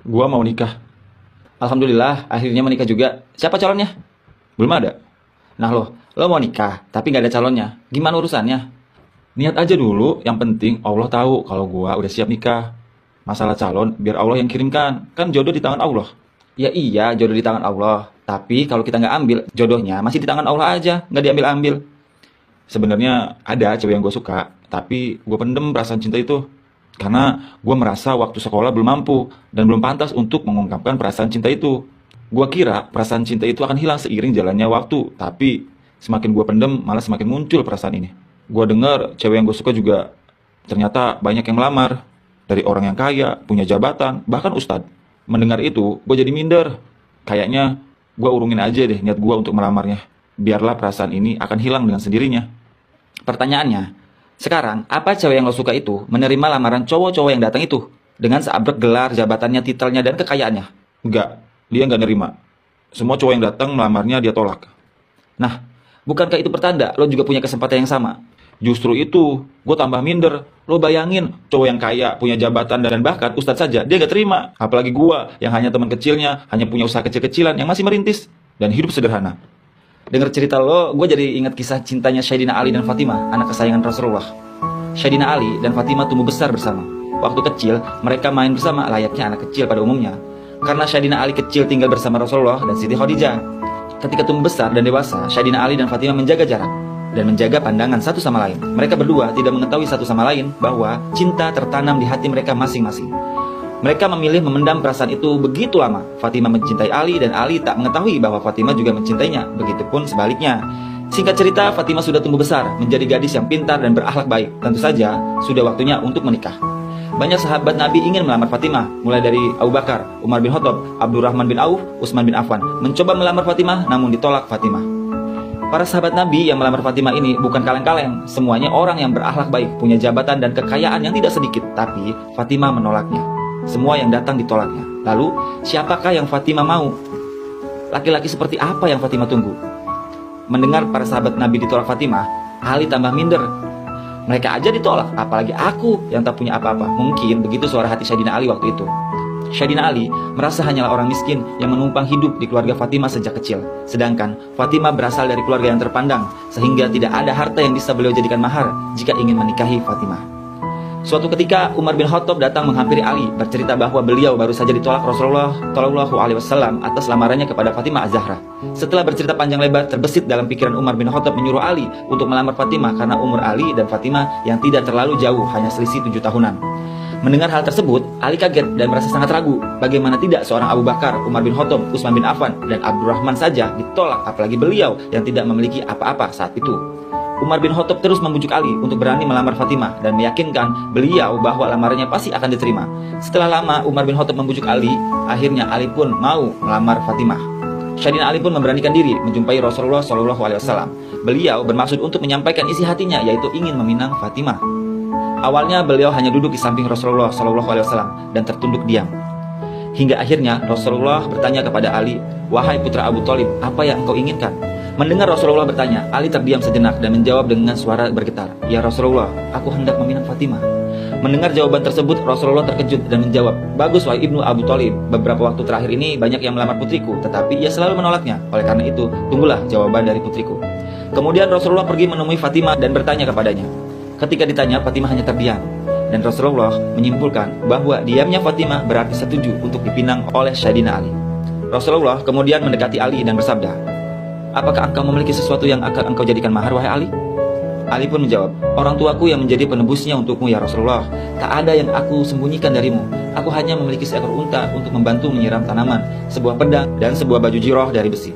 Gua mau nikah. Alhamdulillah, akhirnya menikah juga. Siapa calonnya? Belum ada. Nah lo mau nikah, tapi nggak ada calonnya. Gimana urusannya? Niat aja dulu, yang penting Allah tahu kalau gua udah siap nikah. Masalah calon, biar Allah yang kirimkan. Kan jodoh di tangan Allah. Ya iya, jodoh di tangan Allah. Tapi kalau kita nggak ambil, jodohnya masih di tangan Allah aja, nggak diambil-ambil. Sebenarnya ada cewek yang gue suka, tapi gue pendem perasaan cinta itu. Karena gue merasa waktu sekolah belum mampu dan belum pantas untuk mengungkapkan perasaan cinta itu. Gue kira perasaan cinta itu akan hilang seiring jalannya waktu, tapi semakin gue pendem malah semakin muncul perasaan ini. Gue dengar cewek yang gue suka juga ternyata banyak yang melamar. Dari orang yang kaya, punya jabatan, bahkan ustadz. Mendengar itu, gue jadi minder. Kayaknya gue urungin aja deh niat gue untuk melamarnya. Biarlah perasaan ini akan hilang dengan sendirinya. Pertanyaannya, sekarang apa cewek yang lo suka itu menerima lamaran cowok-cowok yang datang itu dengan seabrek gelar, jabatannya, titelnya, dan kekayaannya? Enggak, dia nggak nerima. Semua cowok yang datang melamarnya dia tolak. Nah, bukankah itu pertanda lo juga punya kesempatan yang sama? Justru itu, gue tambah minder. Lo bayangin, cowok yang kaya, punya jabatan, dan bahkan ustadz saja, dia gak terima. Apalagi gue, yang hanya teman kecilnya, hanya punya usaha kecil-kecilan, yang masih merintis, dan hidup sederhana. Dengar cerita lo, gue jadi ingat kisah cintanya Sayyidina Ali dan Fatimah, anak kesayangan Rasulullah. Sayyidina Ali dan Fatimah tumbuh besar bersama. Waktu kecil, mereka main bersama layaknya anak kecil pada umumnya. Karena Sayyidina Ali kecil tinggal bersama Rasulullah dan Siti Khadijah. Ketika tumbuh besar dan dewasa, Sayyidina Ali dan Fatimah menjaga jarak dan menjaga pandangan satu sama lain. Mereka berdua tidak mengetahui satu sama lain bahwa cinta tertanam di hati mereka masing-masing. Mereka memilih memendam perasaan itu begitu lama. Fatimah mencintai Ali dan Ali tak mengetahui bahwa Fatimah juga mencintainya. Begitupun sebaliknya. Singkat cerita, Fatimah sudah tumbuh besar, menjadi gadis yang pintar dan berakhlak baik. Tentu saja, sudah waktunya untuk menikah. Banyak sahabat Nabi ingin melamar Fatimah, mulai dari Abu Bakar, Umar bin Khattab, Abdurrahman bin Auf, Utsman bin Affan, mencoba melamar Fatimah namun ditolak Fatimah. Para sahabat Nabi yang melamar Fatimah ini bukan kaleng-kaleng. Semuanya orang yang berakhlak baik, punya jabatan dan kekayaan yang tidak sedikit. Tapi Fatimah menolaknya. Semua yang datang ditolaknya. Lalu, siapakah yang Fatimah mau? Laki-laki seperti apa yang Fatimah tunggu? Mendengar para sahabat Nabi ditolak Fatimah, Ali tambah minder. Mereka aja ditolak, apalagi aku yang tak punya apa-apa. Mungkin begitu suara hati Sayyidina Ali waktu itu. Sayyidina Ali merasa hanyalah orang miskin yang menumpang hidup di keluarga Fatimah sejak kecil. Sedangkan Fatimah berasal dari keluarga yang terpandang, sehingga tidak ada harta yang bisa beliau jadikan mahar jika ingin menikahi Fatimah. Suatu ketika Umar bin Khattab datang menghampiri Ali, bercerita bahwa beliau baru saja ditolak Rasulullah Shallallahu Alaihi Wasallam atas lamarannya kepada Fatimah Az-Zahra. Setelah bercerita panjang lebar, terbesit dalam pikiran Umar bin Khattab menyuruh Ali untuk melamar Fatimah karena umur Ali dan Fatimah yang tidak terlalu jauh, hanya selisih 7 tahunan. Mendengar hal tersebut, Ali kaget dan merasa sangat ragu. Bagaimana tidak seorang Abu Bakar, Umar bin Khattab, Utsman bin Affan, dan Abdurrahman saja ditolak, apalagi beliau yang tidak memiliki apa-apa saat itu. Umar bin Khattab terus membujuk Ali untuk berani melamar Fatimah dan meyakinkan beliau bahwa lamarannya pasti akan diterima. Setelah lama Umar bin Khattab membujuk Ali, akhirnya Ali pun mau melamar Fatimah. Sayyidina Ali pun memberanikan diri menjumpai Rasulullah SAW. Beliau bermaksud untuk menyampaikan isi hatinya, yaitu ingin meminang Fatimah. Awalnya beliau hanya duduk di samping Rasulullah SAW dan tertunduk diam. Hingga akhirnya Rasulullah bertanya kepada Ali, "Wahai putra Abu Thalib, apa yang engkau inginkan?" Mendengar Rasulullah bertanya, Ali terdiam sejenak dan menjawab dengan suara bergetar, "Ya Rasulullah, aku hendak meminang Fatimah." Mendengar jawaban tersebut, Rasulullah terkejut dan menjawab, "Bagus wahai ibnu Abu Thalib, beberapa waktu terakhir ini banyak yang melamar putriku, tetapi ia selalu menolaknya. Oleh karena itu, tunggulah jawaban dari putriku." Kemudian Rasulullah pergi menemui Fatimah dan bertanya kepadanya. Ketika ditanya, Fatimah hanya terdiam. Dan Rasulullah menyimpulkan bahwa diamnya Fatimah berarti setuju untuk dipinang oleh Sayyidina Ali. Rasulullah kemudian mendekati Ali dan bersabda, "Apakah engkau memiliki sesuatu yang akan engkau jadikan mahar, wahai Ali?" Ali pun menjawab, "Orang tuaku yang menjadi penebusnya untukmu ya Rasulullah. Tak ada yang aku sembunyikan darimu. Aku hanya memiliki seekor unta untuk membantu menyiram tanaman, sebuah pedang, dan sebuah baju jiroh dari besi."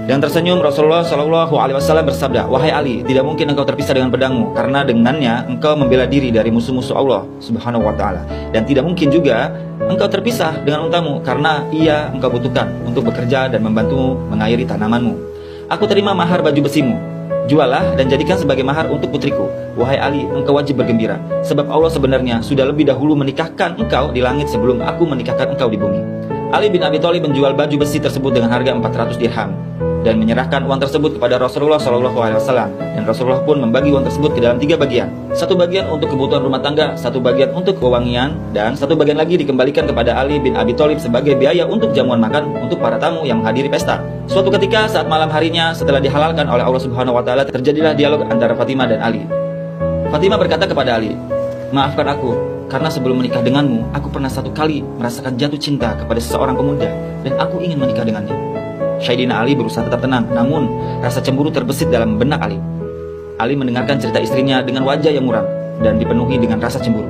Dan tersenyum Rasulullah Shallallahu Alaihi Wasallam bersabda, "Wahai Ali, tidak mungkin engkau terpisah dengan pedangmu, karena dengannya engkau membela diri dari musuh-musuh Allah Subhanahu Wa Taala. Dan tidak mungkin juga engkau terpisah dengan untamu, karena ia engkau butuhkan untuk bekerja dan membantumu mengairi tanamanmu. Aku terima mahar baju besimu. Jualah dan jadikan sebagai mahar untuk putriku. Wahai Ali, engkau wajib bergembira, sebab Allah sebenarnya sudah lebih dahulu menikahkan engkau di langit sebelum aku menikahkan engkau di bumi." Ali bin Abi Thalib menjual baju besi tersebut dengan harga 400 dirham. dan menyerahkan uang tersebut kepada Rasulullah SAW. Dan Rasulullah pun membagi uang tersebut ke dalam 3 bagian. 1 bagian untuk kebutuhan rumah tangga, 1 bagian untuk kewangian, dan 1 bagian lagi dikembalikan kepada Ali bin Abi Thalib sebagai biaya untuk jamuan makan untuk para tamu yang menghadiri pesta. Suatu ketika saat malam harinya setelah dihalalkan oleh Allah Subhanahu wa taala, terjadilah dialog antara Fatimah dan Ali. Fatimah berkata kepada Ali, "Maafkan aku, karena sebelum menikah denganmu, aku pernah 1 kali merasakan jatuh cinta kepada seseorang pemuda, dan aku ingin menikah dengannya." Sayyidina Ali berusaha tetap tenang, namun rasa cemburu terbesit dalam benak Ali. Ali mendengarkan cerita istrinya dengan wajah yang muram dan dipenuhi dengan rasa cemburu.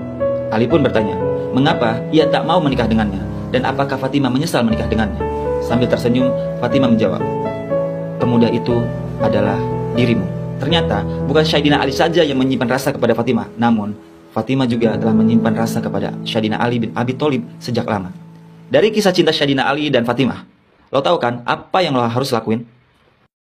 Ali pun bertanya, mengapa ia tak mau menikah dengannya, dan apakah Fatimah menyesal menikah dengannya? Sambil tersenyum, Fatimah menjawab, "Pemuda itu adalah dirimu." Ternyata bukan Sayyidina Ali saja yang menyimpan rasa kepada Fatimah, namun Fatimah juga telah menyimpan rasa kepada Sayyidina Ali bin Abi Thalib sejak lama. Dari kisah cinta Sayyidina Ali dan Fatimah, lo tahu kan apa yang lo harus lakuin?